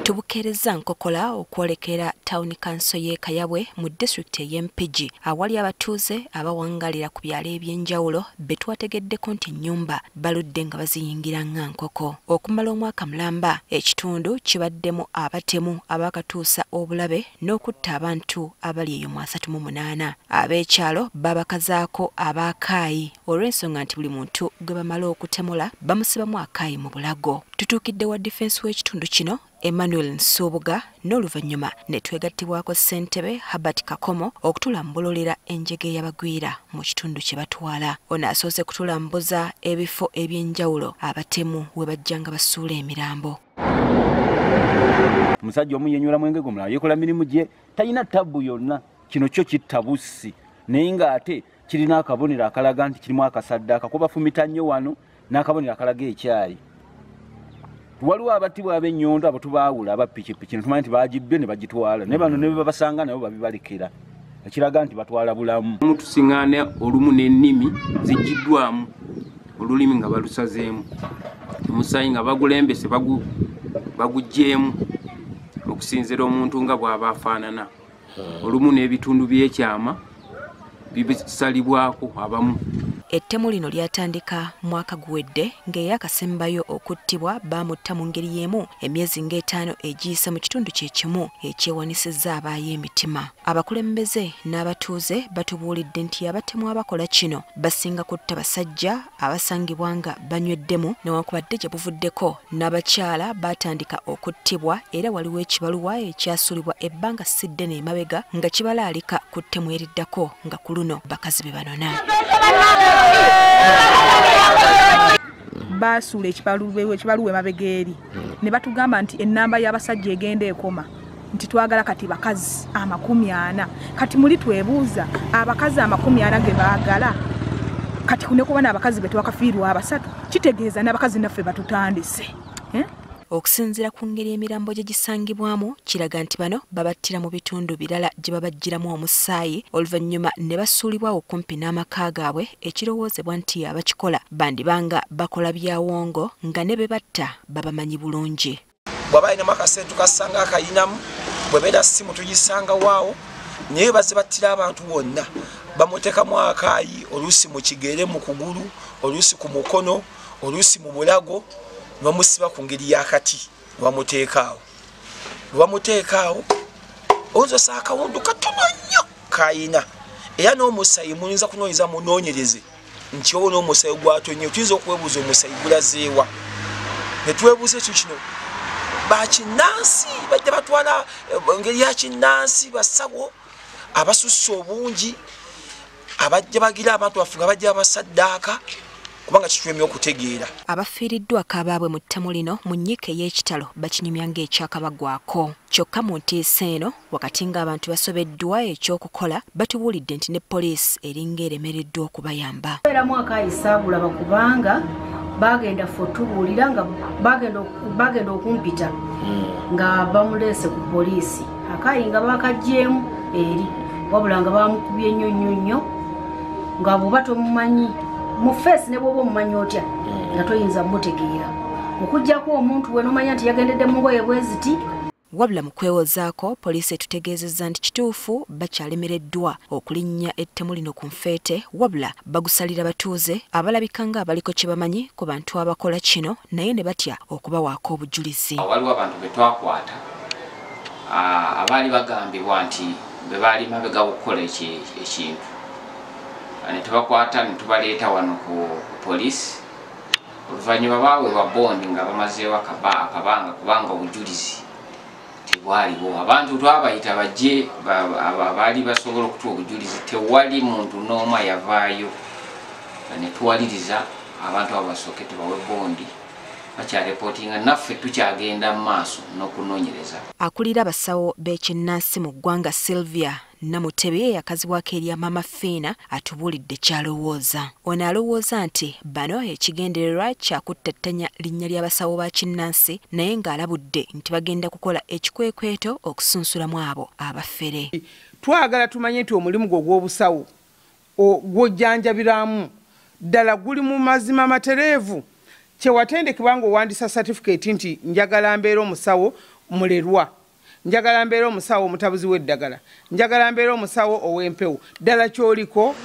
Tubukereza nkokola okwolekera Town Council y'e Kayabwe mu district y'Empigi awali abatuuze abawangalira ku byalo ebyenjawulo betwategeddeko nti nnyumba baludde nga baziyingira nga nkoko. Okumala omwaka mulamba ekitundu kibaddemu abatemu abakatuusa obulabe n'okutta abantu abali eyo mu 38. Ab'ekyalo babakazaako abakaayi olw'ensonga nti buli muntu gwe bamala okutemula bamusibamu akaayi mu bulago. Tutuukidde wa defense w'ekitundu kino Emmanuel Nsubuga n'oluvannyuma ne twegattibwako ssentebe Herbert Kakomo okutulambululira enjege y'abagwira mu kitundu kye batwala. Ono asoose kutulambuza ebifo ebyenjawulo abatemu we bajjanga basuula emirambo. Omusajja omunyenyula mwenge gumulala yekola mirimu gye talina tabbu yonna. Kino kyo kitta bussi naye ng'ate kirina akabonero akalaga nti kirimu akasaddaaka ko bafumita nnyo wano n'akabonero akalaga ekyayi. Waliwo abattibwa ab'ennyondo abo tubaawula abappikipiki tumanyi nti bagibbye ne bagitwala naye bano ne babasanga nabo babibalekera ekiraga nti batwala bulamu. Mutusiŋŋaana olumu n'ennimi ziggiddwamu olulimi nga balusazeemu omusaayi nga bagulembese baguggyemu okusinziira omuntu nga bw'aba afaanana. Olumu n'ebitundu by'ekyama bisalibwako abamu. Ettemu lino lyatandika mwaka guwedde ng'eyakasembayo okuttibwa baamutta mu ngeri y'emu emyezi ng'etaano egiyise mu kitundu kye kimu ekyewanisizza abaayo emitima. Abakulembeze n'abatuuze batubuulidde nti abatemu abakola kino basinga kutta basajja abasangibwa nga banyweddemu newankubadde gye buvuddeko n'abakyala baatandika okuttibwa era waliwo ekibaluwa ekyasulibwa ebbanga si ddene emabega nga kibalaalika ku ttemu eriddako nga ku luno bakazi be banona. Basuula ekibaluwa emabega eri ne batugamba nti ennamba y'abasajja egenda ekoma nti twagala kati bakazi 40. Kati muli twebuuza abakazi 40 ge baagala kati kunekuba n'abakazi betwakafiirwa 3 kitegeeza n'abakazi naffe batutandise. Okusinziira ku ngeri emirambo gye gisangibwamu kiraga nti bano babattira mu bitundu birala gye babajjiramu omusaayi oluvannyuma ne basuulibwa okumpi n'amaka gaabwe ekirowoozebwa nti abakikola bandibanga bakola byawongo nga ne be batta babamanyi bulungi. Bw'aba alinamu akasentu kasanga akayinamu bwe beera ssimu tugisanga waawo naye bazze battira abantu bonna bamuteekamu akaayi oluusi mu kigere mu kugulu oluusi ku mukono oluusi mu bulago bamusiba ku ngeri yakati bamuteekaawo onzo saakawundu katono nnyo kayina era n'omusayi muyinza kunoonyeza munoonyereze nti owo n'omusayi gwatonye tuyinza okwebuuza omusayi gulazeewa ne twebuuza ekyo kino bakinnansi bajja batwala engeri ya kinnansi basawo abasusse obungi abajja bagira abantu baffe nga bajja abasaddaaka kubanga kitwemye okutegeera. Abafiiriddwako abaabwe mu ttemu lino mu nnyika ey'ekitalo bakinyumya ng'ekyakabagwako. Kyokka mu ntiisa eno wakati ng'abantu basobeddwa ekyokukola batubuulidde nti ne poliisi eringa eremereddwa okubayamba. Eramu akaayi saabulaba kubanga bagenda ffe otubuulira nga bagenda okumpita nga bamuleese ku poliisi akaayi nga bakaggyemu eri wabula nga bamukubye nnyo nga bw'oba tomumanyi mu feesi ne bw'oba omumanyi otya nga toyinza mutegeera okuggyako omuntu we n'omanya nti yagendedde mu ngoye bwe ziti. Wabula mu kwewozaako poliisi etutegeezezza nti kituufu bakyalemereddwa okulinnya ettemu lino ku nfeete wabula bagusalira batuuze abalabika nga abaliko kye bamanyi ku bantu abakola kino naye ne batya okubawaako obujulizi. Waliwo abantu be twakwata abaali bagambibwa nti be baali mabega okukola ekintu ne tubakwata ne tubaleeta wano ku poliisi oluvannyuma baaweebwa bondi nga bamazeewo akabanga kubanga obujulizi tebwaliwo. Abantu twabayita bajje abaali basobola okutuwa obujulizi tewali muntu n'omu yavaayo ne tuwaliriza abantu abo basooke tubawe bondi bakyarepootinga naffe tukyagenda mu maaso n'okunoonyereza. Akulira abasawo b'ekinnansi mu ggwanga Sylvia Namutebe yakazibwako eri Mama Fiina atubuulidde kyalowooza. Ono alowooza nti bano ekigendererwa kyakuttattanya linnya ly'abasawo ba kinnansi naye ng'alabudde nti bagenda kukola ekikwekweto okusunsulamu abo abafere. Twagala tumanye nti omulimu gw'obusawo gw'ojjanjabiramu ddala guli mu mazima matereevu. Kyewatendekebwa ng'owandiisa certificate nti njagala mbeera omusawo mulerwa njagala mbeera omusawo omutabuzi w'eddagala njagala mbeera omusawo ow'empewo ddala kyoliko